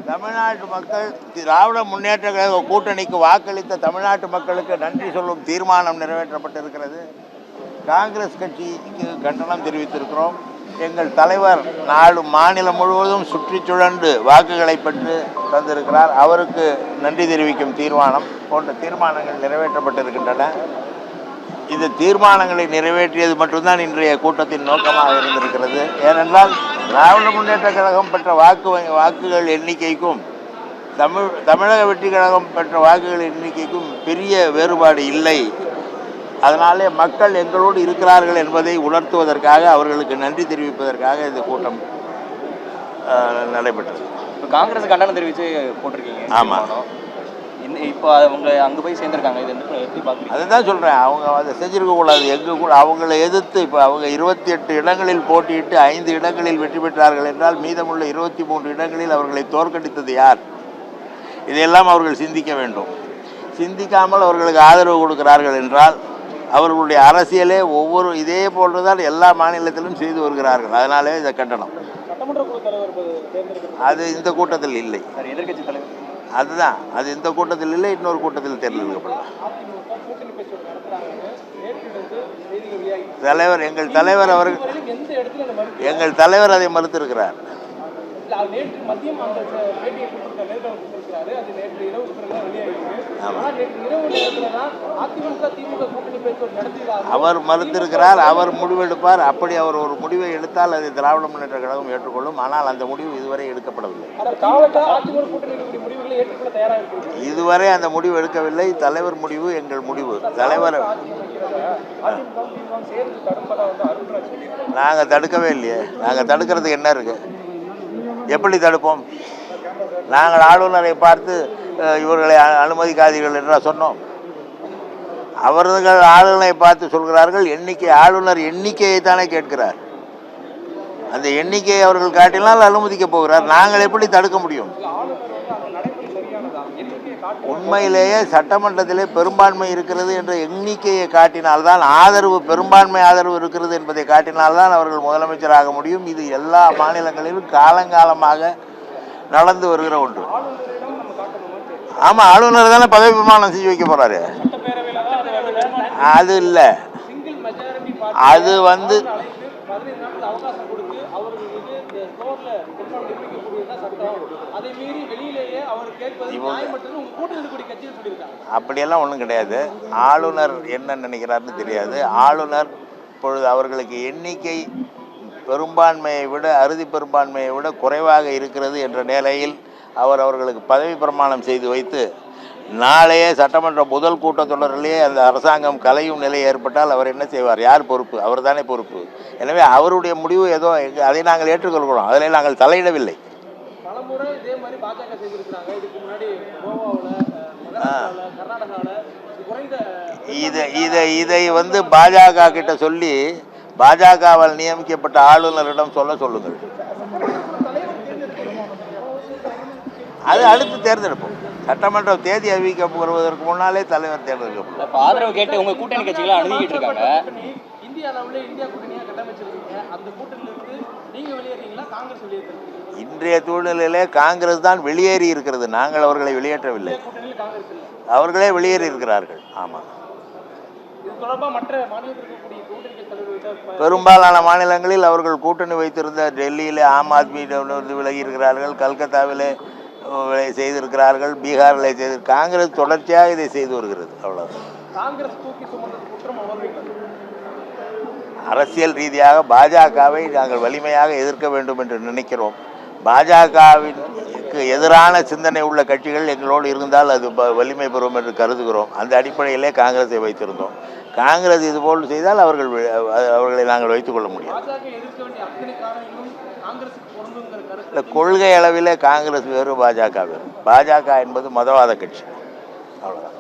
தமிழ்நாட்டு மக்கள் திராவிட முன்னேற்ற கழக கூட்டணிக்கு வாக்களித்த தமிழ்நாட்டு மக்களுக்கு நன்றி சொல்லும் தீர்மானம் நிறைவேற்றப்பட்டிருக்கிறது. காங்கிரஸ் கட்சிக்கு கண்டனம் தெரிவித்திருக்கிறோம். எங்கள் தலைவர் நாடு மாநிலம் முழுவதும் சுற்றி சுழன்று வாக்குகளை பெற்று தந்திருக்கிறார். அவருக்கு நன்றி தெரிவிக்கும் தீர்மானம் போன்ற தீர்மானங்கள் நிறைவேற்றப்பட்டிருக்கின்றன. இந்த தீர்மானங்களை நிறைவேற்றியது மட்டும்தான் இன்றைய கூட்டத்தின் நோக்கமாக இருந்திருக்கிறது. ஏனென்றால் திராவிட முன்னேற்ற கழகம் பெற்ற வாக்குகள் எண்ணிக்கைக்கும் தமிழக வெற்றி கழகம் பெற்ற வாக்குகள் எண்ணிக்கைக்கும் பெரிய வேறுபாடு இல்லை. அதனாலே மக்கள் எங்களோடு இருக்கிறார்கள் என்பதை உணர்த்துவதற்காக, அவர்களுக்கு நன்றி தெரிவிப்பதற்காக இந்த கூட்டம் நடைபெற்றது. இப்போ காங்கிரஸ் கண்டனம் தெரிவித்து போட்டிருக்கீங்க. ஆமாம். இப்போ அவங்க அங்கே போய் சேர்ந்துருக்காங்க. இது எப்படி பார்க்குறீங்க? அதுதான் சொல்கிறேன். அவங்க அதை செஞ்சுருக்கக்கூடாது. எங்கள் கூட அவங்களை எதிர்த்து இப்போ அவங்க 28 இடங்களில் போட்டியிட்டு 5 இடங்களில் வெற்றி பெற்றார்கள் என்றால் மீதமுள்ள 23 இடங்களில் அவர்களை தோற்கடித்தது யார்? இதையெல்லாம் அவர்கள் சிந்திக்க வேண்டும். சிந்திக்காமல் அவர்களுக்கு ஆதரவு கொடுக்கிறார்கள் என்றால் அவர்களுடைய அரசியலே இதே போன்றுதான் எல்லா மாநிலத்திலும் செய்து வருகிறார்கள். அதனாலே இதை கண்டனம். அது இந்த கூட்டத்தில் இல்லை. எதிர்கட்சி தலைவர் அதுதான், அது இந்த கூட்டத்தில் இல்லை, இன்னொரு கூட்டத்தில் தேர்ந்தெடுக்கப்படலாம். தலைவர் எங்கள் தலைவர் அதை மறுத்திருக்கிறார். அவர் மறுத்திருக்கிறார். அவர் முடிவெடுப்பார். அப்படி அவர் ஒரு முடிவை எடுத்தால் அதை திராவிட முன்னேற்ற கழகம் ஏற்றுக்கொள்ளும். ஆனால் அந்த முடிவு இதுவரை எடுக்கப்படவில்லை. இதுவரை அந்த முடிவு எடுக்கவில்லை. தலைவர் முடிவு எங்கள் முடிவு. தலைவர் நாங்கள் தடுக்கவே இல்லையே. நாங்கள் தடுக்கிறதுக்கு என்ன இருக்கு? எப்படி தடுப்போம்? நாங்கள் ஆளுநரை பார்த்து இவர்களை அனுமதிக்காதீர்கள் என்றால் சொன்னோம். அவர்கள் ஆளுநரை பார்த்து சொல்கிறார்கள். ஆளுநர் எண்ணிக்கையை தானே கேட்கிறார். அந்த எண்ணிக்கையை அவர்கள் காட்டினால் அனுமதிக்க போகிறார். நாங்கள் எப்படி தடுக்க முடியும்? உண்மையிலேயே சட்டமன்றத்திலே பெரும்பான்மை இருக்கிறது என்ற எண்ணிக்கையை காட்டினால்தான், பெரும்பான்மை ஆதரவு இருக்கிறது என்பதை காட்டினால்தான் அவர்கள் முதலமைச்சராக முடியும். இது எல்லா மாநிலங்களிலும் காலங்காலமாக நடந்து வருகிற ஒன்று. ஆமாம், ஆளுநர் தானே பதவி பிரமாணம் செஞ்சு வைக்க போறாரு. அது இல்லை, அது அப்படியெல்லாம் ஒன்றும் கிடையாது. ஆளுநர் என்ன நினைக்கிறாருன்னு தெரியாது. ஆளுநர் இப்பொழுது அவர்களுக்கு எண்ணிக்கை பெரும்பான்மையை விட, அறுதி பெரும்பான்மையை விட குறைவாக இருக்கிறது என்ற நிலையில் அவர்களுக்கு பதவி பிரமாணம் செய்து வைத்து நாளையே சட்டமன்ற முதல் கூட்டத்தொடரிலேயே அந்த அரசாங்கம் கலையும் நிலை ஏற்பட்டால் அவர் என்ன செய்வார்? யார் பொறுப்பு? அவர் தானே பொறுப்பு. எனவே அவருடைய முடிவு ஏதோ, அதை நாங்கள் ஏற்றுக்கொள்கிறோம். அதில் நாங்கள் தலையிடவில்லை. இதை பாஜக கிட்ட சொல்லி பாஜகவால் நியமிக்கப்பட்ட ஆளுநரிடம் சொல்லுங்கள். அது அடுத்து தேர்ந்தெடுப்போம். சட்டமன்ற தேதி அறிவிக்கப்படுவதற்கு முன்னாலே தலைவர் தேர்ந்தெடுக்கப்படும். ஆதரவு கேட்டு உங்க கூட்டணி கட்சிகளை அணுகிட்டு இருக்காங்க. இன்றைய சூழ்நிலையிலே காங்கிரஸ் தான் வெளியேறி இருக்கிறது. நாங்கள் அவர்களை வெளியேற்றவில்லை. அவர்களே வெளியேறி இருக்கிறார்கள். ஆமாம், பெரும்பாலான மாநிலங்களில் அவர்கள் கூட்டணி வைத்திருந்த டெல்லியிலே ஆம் ஆத்மியிடமிருந்து விலகி இருக்கிறார்கள். கல்கத்தாவிலே செய்திருக்கிறார்கள். பீகாரில் காங்கிரஸ் தொடர்ச்சியாக இதை செய்து வருகிறது. அவ்வளவுதான். அரசியல் ரீதியாக பாஜகவை நாங்கள் வலிமையாக எதிர்க்க வேண்டும் என்று நினைக்கிறோம். பாஜகவிற்கு எதிரான சிந்தனை உள்ள கட்சிகள் எங்களோடு இருந்தால் அது வலிமை பெறும் என்று கருதுகிறோம். அந்த அடிப்படையிலே காங்கிரஸை வைத்திருந்தோம். காங்கிரஸ் இதுபோல் செய்தால் அவர்களை நாங்கள் வைத்துக் கொள்ள முடியும். இல்லை, கொள்கை அளவிலே காங்கிரஸ் வேறு, பாஜக வேறு. பாஜக என்பது மதவாத கட்சி. அவ்வளோதான்.